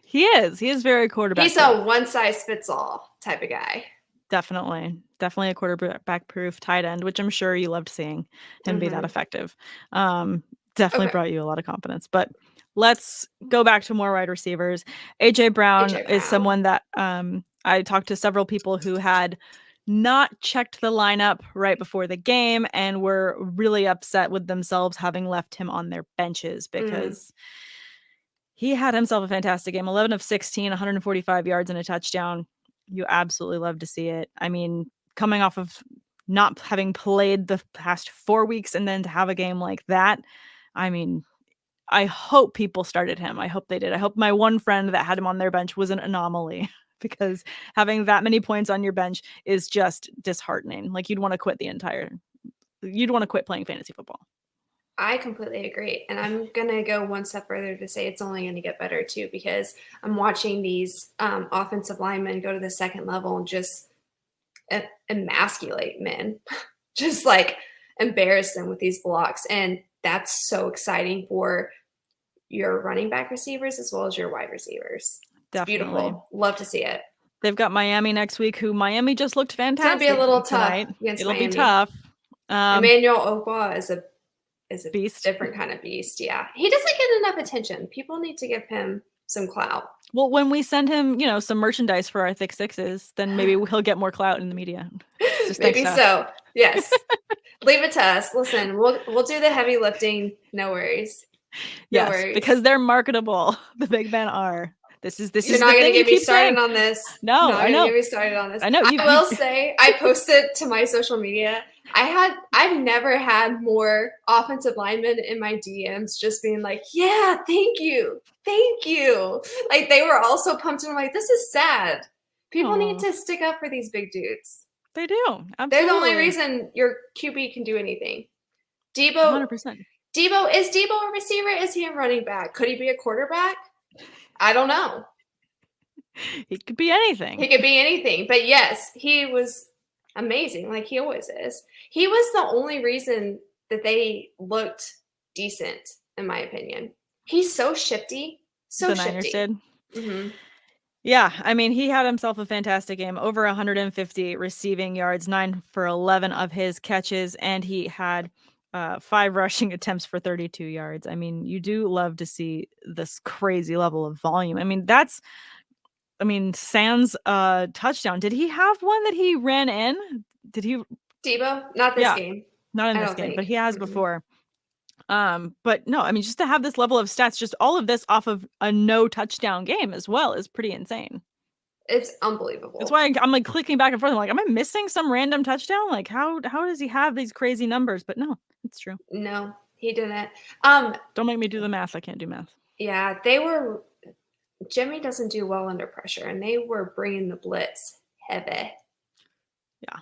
He is. He is very quarterback proof. He's a one-size-fits-all type of guy. Definitely a quarterback proof tight end, which I'm sure you loved seeing him be that effective. Definitely brought you a lot of confidence. But let's go back to more wide receivers. AJ Brown is someone that I talked to several people who had not checked the lineup right before the game and were really upset with themselves having left him on their benches, because he had himself a fantastic game. 11 of 16, 145 yards and a touchdown. You absolutely love to see it. I mean, coming off of not having played the past 4 weeks and then to have a game like that. I mean, I hope people started him. I hope they did. I hope my one friend that had him on their bench was an anomaly because having that many points on your bench is just disheartening. Like you'd want to quit playing fantasy football. I completely agree. And I'm going to go one step further to say it's only going to get better too, because I'm watching these offensive linemen go to the second level and just emasculate men, just like embarrass them with these blocks. And that's so exciting for your running back receivers as well as your wide receivers. Definitely. It's beautiful. Love to see it. They've got Miami next week, who Miami just looked fantastic. It's going to be a little tonight. tough against It'll Miami. be tough. Emmanuel Ogba is a beast. Different kind of beast. Yeah. He doesn't get enough attention. People need to give him some clout. Well, when we send him, some merchandise for our Thick Sixes, then maybe he'll get more clout in the media. Maybe so. Yes. Leave it to us. Listen, we'll do the heavy lifting. No worries. No worries. Because they're marketable. The big men are. This is You're not going to get me started on this. No, I know. Get me started on this. I know. I will say, I posted to my social media. I've never had more offensive linemen in my DMs just being like, yeah, thank you. Like they were all so pumped, and I'm like, this is sad. People need to stick up for these big dudes. They do. Absolutely. They're the only reason your QB can do anything. Debo, 100%. Is Debo a receiver? Is he a running back? Could he be a quarterback? I don't know. He could be anything. But yes, he was amazing, like he always is. He was the only reason that they looked decent, in my opinion. He's so shifty. The Niners did. Mm-hmm. Yeah, I mean, he had himself a fantastic game. Over 150 receiving yards, 9 for 11 of his catches, and he had 5 rushing attempts for 32 yards. I mean, you do love to see this crazy level of volume. I mean, Sam's touchdown. Did he have one that he ran in? Did he? Debo? Not this game. Not in this game, but he has before. But no, I mean, just to have this level of stats, just all of this off of a no touchdown game as well is pretty insane. It's unbelievable. That's why I'm like clicking back and forth. I'm like, am I missing some random touchdown? Like, how does he have these crazy numbers? But no, it's true. No, he didn't. Don't make me do the math. I can't do math. Yeah, Jimmy doesn't do well under pressure, and they were bringing the blitz heavy. Yeah,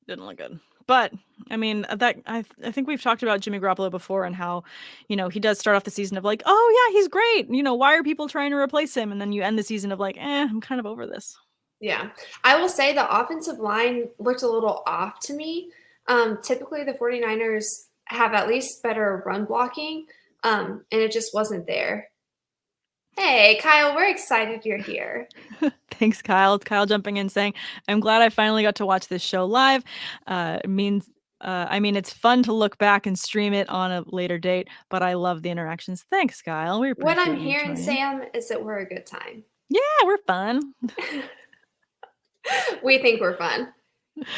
didn't look good. But I mean, I think we've talked about Jimmy Garoppolo before and how, he does start off the season of like, oh yeah, he's great. Why are people trying to replace him? And then you end the season of like, I'm kind of over this. Yeah, I will say the offensive line looked a little off to me. Typically, the 49ers have at least better run blocking, and it just wasn't there. Hey, Kyle, we're excited you're here. Thanks, Kyle. Kyle jumping in saying, I'm glad I finally got to watch this show live. It's fun to look back and stream it on a later date, but I love the interactions. Thanks, Kyle. We appreciate what I'm hearing, Sam, is that we're a good time. Yeah, we're fun. We think we're fun.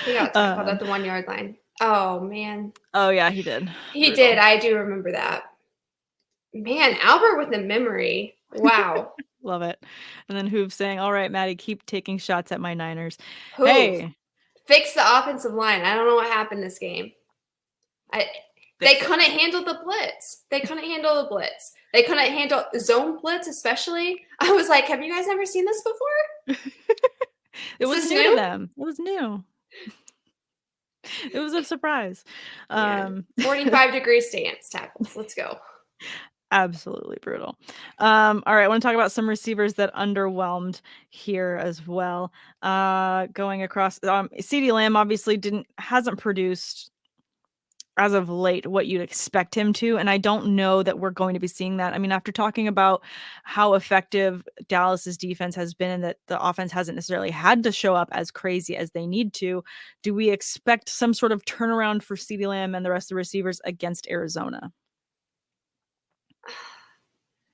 He got tackled at the 1 yard line. Oh, man. Oh, yeah, he did. He did. I do remember that. Man, Albert with the memory. Wow. Love it. And then Hoove saying, all right, Maddie, keep taking shots at my Niners. Hoove, hey. Fix the offensive line. I don't know what happened this game. They couldn't handle the blitz. They couldn't handle zone blitz, especially. I was like, have you guys ever seen this before? It was new to them. It was new. It was a surprise. 45-degree stance tackles. Let's go. Absolutely brutal. All right, I want to talk about some receivers that underwhelmed here as well. Going across, CeeDee Lamb obviously hasn't produced as of late what you'd expect him to, and I don't know that we're going to be seeing that. I mean, after talking about how effective Dallas's defense has been and that the offense hasn't necessarily had to show up as crazy as they need to, do we expect some sort of turnaround for CeeDee Lamb and the rest of the receivers against Arizona?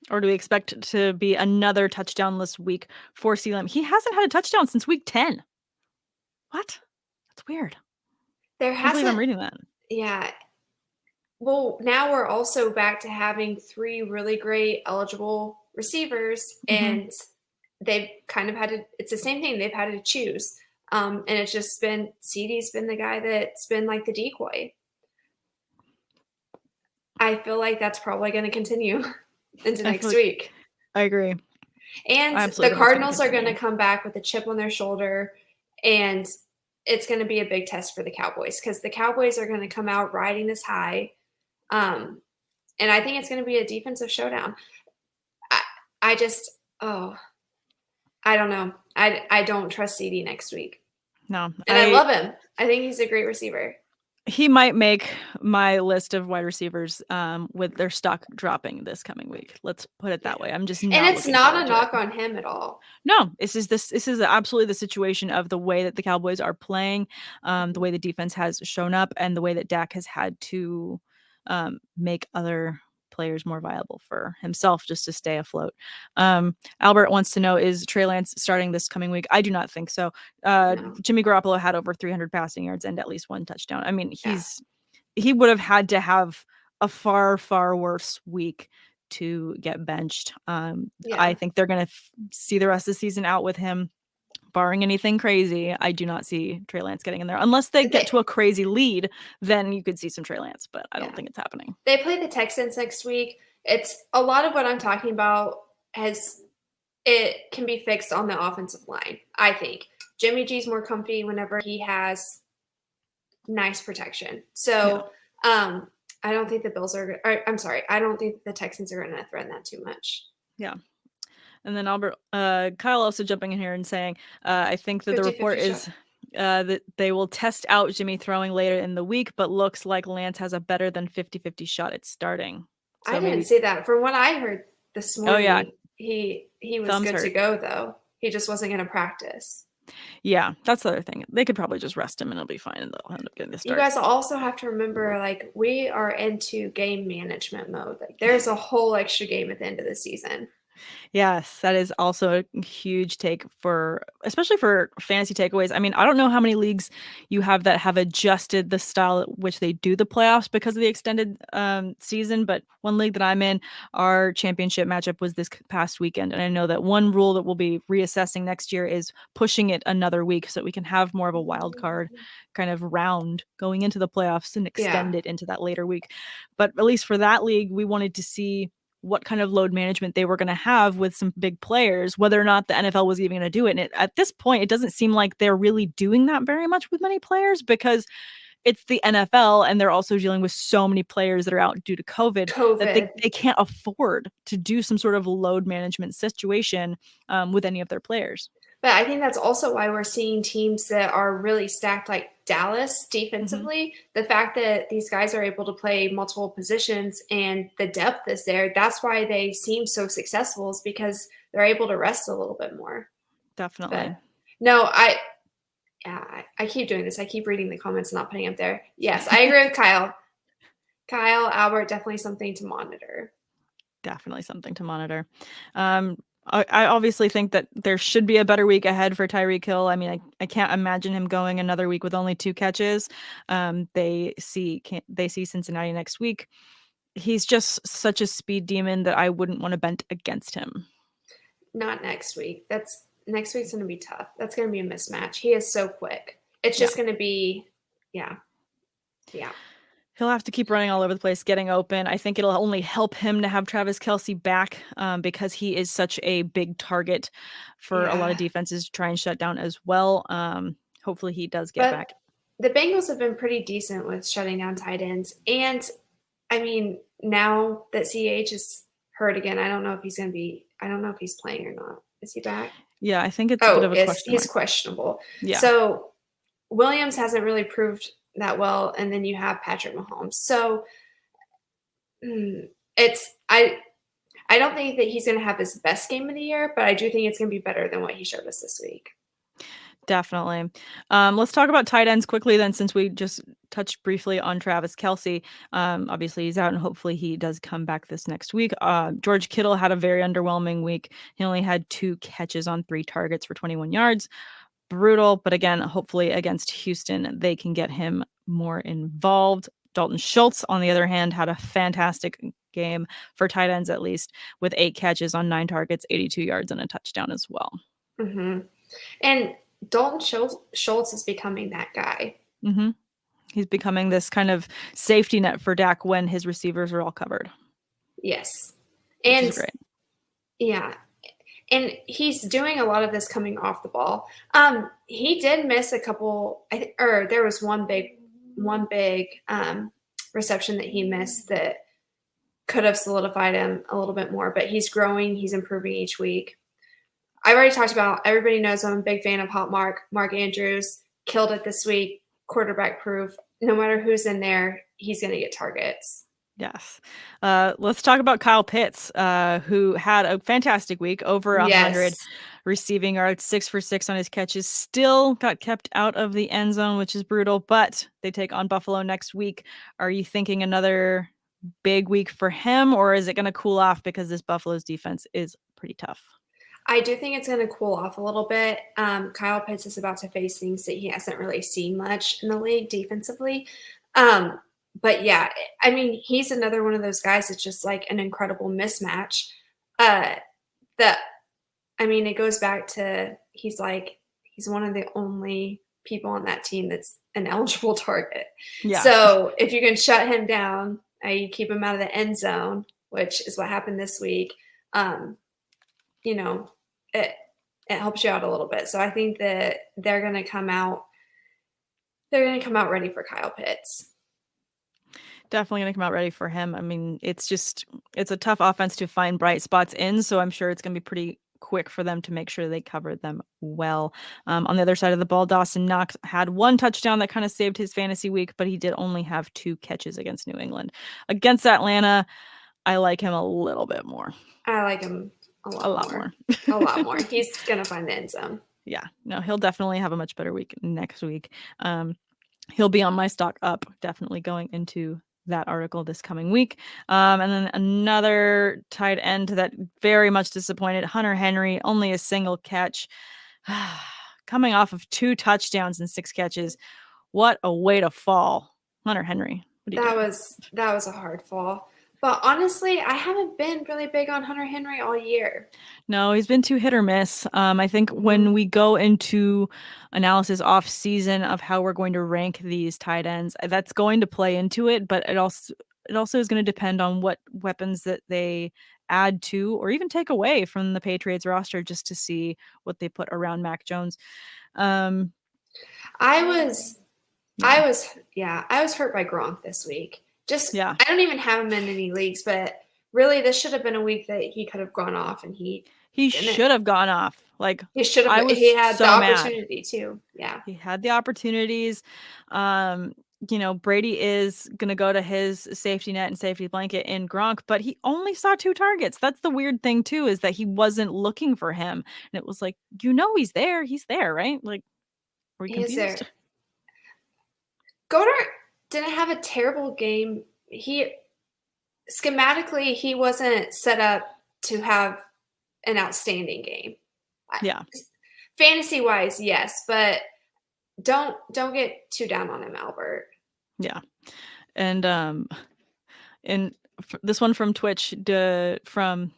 Or do we expect it to be another touchdownless week for CeeDee Lamb? He hasn't had a touchdown since week 10. What? That's weird. I can't believe I'm reading that. Yeah. Well, now we're also back to having 3 really great eligible receivers, and they've kind of it's the same thing. They've had to choose. And it's just been CeeDee's been the guy that's been like the decoy. I feel like that's probably going to continue into next week. I agree. And the Cardinals are going to come back with a chip on their shoulder, and it's going to be a big test for the Cowboys because the Cowboys are going to come out riding this high. And I think it's going to be a defensive showdown. I don't know. I don't trust CeeDee next week. No. And I love him. I think he's a great receiver. He might make my list of wide receivers with their stock dropping this coming week. Let's put it that way. I'm just not. And it's not a knock on him at all. No, this is absolutely the situation of the way that the Cowboys are playing, the way the defense has shown up, and the way that Dak has had to make other players more viable for himself just to stay afloat. Albert wants to know, is Trey Lance starting this coming week? I do not think so. No. Jimmy Garoppolo had over 300 passing yards and at least one touchdown. I mean, he would have had to have a far, far worse week to get benched. I think they're going to see the rest of the season out with him. Barring anything crazy, I do not see Trey Lance getting in there. Unless they get to a crazy lead, then you could see some Trey Lance, but I don't think it's happening. They play the Texans next week. It's a lot of what I'm talking about it can be fixed on the offensive line, I think. Jimmy G's more comfy whenever he has nice protection. So I don't think the I don't think the Texans are going to threaten that too much. Yeah. And then Albert, Kyle also jumping in here and saying, I think that the report is that they will test out Jimmy throwing later in the week, but looks like Lance has a better than 50-50 shot at starting. So I didn't see that. From what I heard this morning, he was good to go, though. He just wasn't going to practice. Yeah, that's the other thing. They could probably just rest him and it'll be fine, and they'll end up getting the start. You guys also have to remember, like, we are into game management mode. Like, there's a whole extra game at the end of the season. Yes, that is also a huge take especially for fantasy takeaways. I mean, I don't know how many leagues you have that have adjusted the style at which they do the playoffs because of the extended season. But one league that I'm in, our championship matchup was this past weekend. And I know that one rule that we'll be reassessing next year is pushing it another week so that we can have more of a wild card kind of round going into the playoffs and extend it into that later week. But at least for that league, we wanted to see what kind of load management they were going to have with some big players, whether or not the NFL was even going to do it. And at this point, it doesn't seem like they're really doing that very much with many players because it's the NFL and they're also dealing with so many players that are out due to COVID. That they can't afford to do some sort of load management situation with any of their players. But I think that's also why we're seeing teams that are really stacked, like Dallas defensively. The fact that these guys are able to play multiple positions and the depth is there, that's why they seem so successful, is because they're able to rest a little bit more. Definitely. But no, I keep doing this. I keep reading the comments and not putting up there. Yes, I agree with Kyle. Kyle, Albert, definitely something to monitor. Definitely something to monitor. I obviously think that there should be a better week ahead for Tyreek Hill. I mean, I can't imagine him going another week with only 2 catches. They see Cincinnati next week. He's just such a speed demon that I wouldn't want to bet against him. Not next week. Next week's going to be tough. That's going to be a mismatch. He is so quick. It's just going to be, yeah. He'll have to keep running all over the place, getting open. I think it'll only help him to have Travis Kelce back because he is such a big target for a lot of defenses to try and shut down as well. Hopefully he does get back. The Bengals have been pretty decent with shutting down tight ends. And, I mean, now that CH is hurt again, I don't know if he's playing or not. Is he back? Yeah, I think it's a bit of a question. He's questionable. Yeah. So Williams hasn't really proved that well, and then you have Patrick Mahomes. So I don't think that he's going to have his best game of the year, but I do think it's going to be better than what he showed us this week. Definitely. Let's talk about tight ends quickly then, since we just touched briefly on Travis Kelce. Obviously he's out and hopefully he does come back this next week. George Kittle had a very underwhelming week. He only had 2 catches on 3 targets for 21 yards. Brutal, but again, hopefully against Houston, they can get him more involved. Dalton Schultz, on the other hand, had a fantastic game for tight ends, at least, with 8 catches on 9 targets, 82 yards, and a touchdown as well. Mm-hmm. And Dalton Schultz is becoming that guy. Mm-hmm. He's becoming this kind of safety net for Dak when his receivers are all covered. Yes. Which And is great. Yeah. And he's doing a lot of this coming off the ball. He did miss a couple, or there was one big reception that he missed that could have solidified him a little bit more, but he's growing. He's improving each week. I already talked about, everybody knows I'm a big fan of Hot Mark. Mark Andrews killed it this week, quarterback proof. No matter who's in there, he's going to get targets. Yes. Let's talk about Kyle Pitts, who had a fantastic week, over 100 receiving yards, 6 for 6 on his catches. Still got kept out of the end zone, which is brutal, but they take on Buffalo next week. Are you thinking another big week for him, or is it going to cool off because this Buffalo's defense is pretty tough? I do think it's going to cool off a little bit. Kyle Pitts is about to face things that he hasn't really seen much in the league defensively. But yeah, I mean, he's another one of those guys that's just like an incredible mismatch. It goes back to he's one of the only people on that team that's an eligible target. Yeah. So if you can shut him down, you keep him out of the end zone, which is what happened this week. It helps you out a little bit. So I think that they're going to come out ready for Kyle Pitts. Definitely going to come out ready for him. I mean, it's a tough offense to find bright spots in, so I'm sure it's going to be pretty quick for them to make sure they cover them well. On the other side of the ball, Dawson Knox had 1 touchdown that kind of saved his fantasy week, but he did only have 2 catches against New England. Against Atlanta, I like him a little bit more. I like him a lot more. A lot more. He's going to find the end zone. Yeah. No, he'll definitely have a much better week next week. He'll be on my stock up, definitely going into that article this coming week. And then another tight end that very much disappointed, Hunter Henry, only a single catch. Coming off of 2 touchdowns and 6 catches. What a way to fall. Hunter Henry. That was a hard fall. But honestly, I haven't been really big on Hunter Henry all year. No, he's been too hit or miss. I think when we go into analysis off season of how we're going to rank these tight ends, that's going to play into it, but it also is going to depend on what weapons that they add to or even take away from the Patriots roster, just to see what they put around Mac Jones. I was hurt by Gronk this week. I don't even have him in any leagues, but really this should have been a week that he could have gone off, and he should have gone off. Like, he should have. He had the opportunity too. Yeah, he had the opportunities. Brady is going to go to his safety net and safety blanket in Gronk, but he only saw 2 targets. That's the weird thing too, is that he wasn't looking for him. And it was like, he's there. He's there, right? Like, are we confused? He is there. Goddard didn't have a terrible game. Schematically, he wasn't set up to have an outstanding game. Yeah. Fantasy wise, yes, but don't get too down on him, Albert. Yeah. And this one from Twitch, from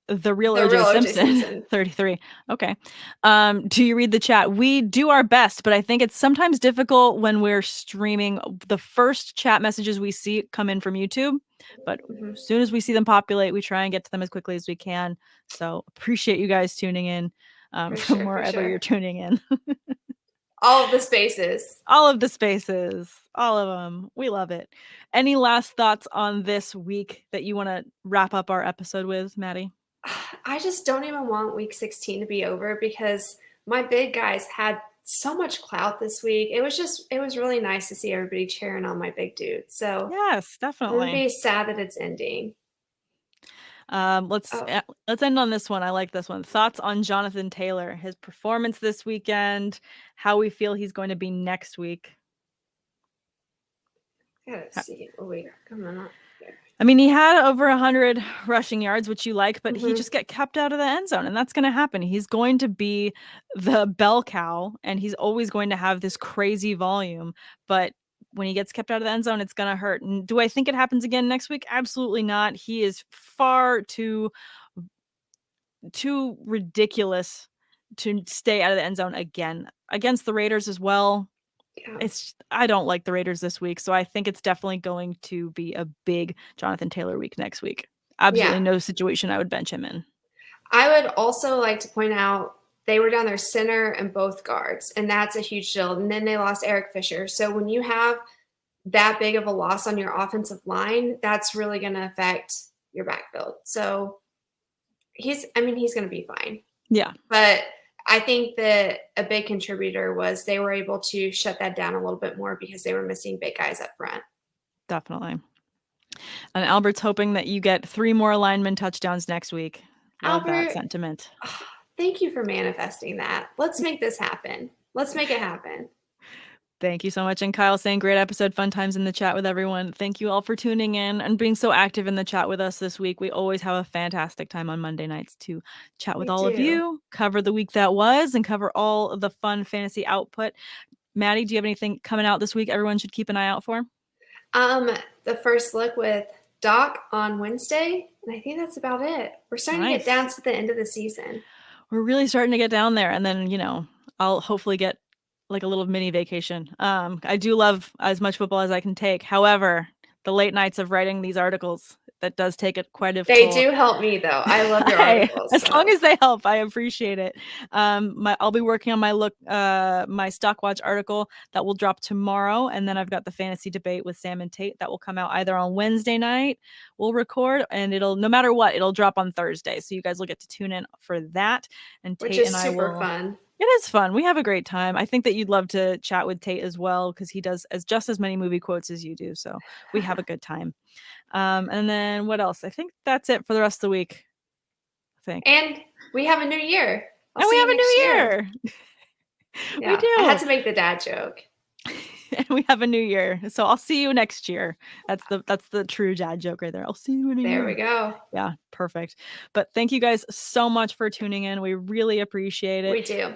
the real OJ Simpson 33. Okay. Do you read the chat? We do our best, but I think it's sometimes difficult when we're streaming. The first chat messages we see come in from YouTube, but as soon as we see them populate, we try and get to them as quickly as we can. So appreciate you guys tuning in from wherever you're tuning in. All of the spaces. All of them. We love it. Any last thoughts on this week that you want to wrap up our episode with, Maddie? I just don't even want week 16 to be over, because my big guys had so much clout this week. It was really nice to see everybody cheering on my big dude. So yes, definitely. I'm gonna be sad that it's ending. Let's end on this one. I like this one. Thoughts on Jonathan Taylor, his performance this weekend, how we feel he's going to be next week. I gotta see. Oh wait, come on. I mean, he had over 100 rushing yards, which you like, but he just got kept out of the end zone, and that's going to happen. He's going to be the bell cow, and he's always going to have this crazy volume, but when he gets kept out of the end zone, it's going to hurt. And do I think it happens again next week? Absolutely not. He is far too ridiculous to stay out of the end zone again against the Raiders as well. Yeah. I don't like the Raiders this week, so I think it's definitely going to be a big Jonathan Taylor week next week. Absolutely no situation I would bench him in. I would also like to point out they were down their center and both guards, and that's a huge deal. And then they lost Eric Fisher. So when you have that big of a loss on your offensive line, that's really going to affect your backfield. So he's going to be fine. Yeah. But I think that a big contributor was they were able to shut that down a little bit more because they were missing big guys up front. Definitely. And Albert's hoping that you get 3 more lineman touchdowns next week. Love Albert, that sentiment. Thank you for manifesting that. Let's make this happen. Let's make it happen. Thank you so much. And Kyle saying, great episode, fun times in the chat with everyone. Thank you all for tuning in and being so active in the chat with us this week. We always have a fantastic time on Monday nights to chat with all of you, cover the week that was, and cover all of the fun fantasy output. Maddie, do you have anything coming out this week everyone should keep an eye out for? The first look with Doc on Wednesday, and I think that's about it. We're starting to get down to the end of the season. We're really starting to get down there, and then, I'll hopefully get like a little mini vacation. I do love as much football as I can take. However, the late nights of writing these articles, that does take it quite a They do help me though. I love your articles. As long as they help, I appreciate it. I'll be working on my Stock Watch article that will drop tomorrow, and then I've got the fantasy debate with Sam and Tate that will come out either on Wednesday night. We'll record, and no matter what, it'll drop on Thursday. So you guys will get to tune in for that. And Tate which is and I super will. Fun. It is fun. We have a great time. I think that you'd love to chat with Tate as well, because he does just as many movie quotes as you do. So we have a good time. And then what else? I think that's it for the rest of the week. I think. And we have a new year. And we have a new year. Yeah, we do. I had to make the dad joke. And we have a new year. So I'll see you next year. That's the true dad joke right there. I'll see you in a year. There we go. Yeah, perfect. But thank you guys so much for tuning in. We really appreciate it. We do.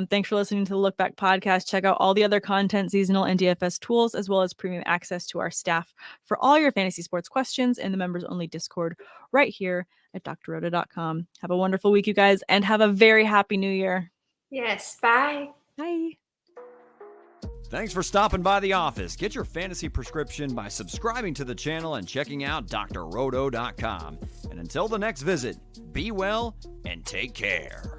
Thanks for listening to the Look Back podcast. Check out all the other content, seasonal and DFS tools, as well as premium access to our staff for all your fantasy sports questions in the members only Discord right here at drrhoda.com. Have a wonderful week, you guys, and have a very happy new year. Yes. Bye. Bye. Thanks for stopping by the office. Get your fantasy prescription by subscribing to the channel and checking out drrhoda.com. And until the next visit, be well and take care.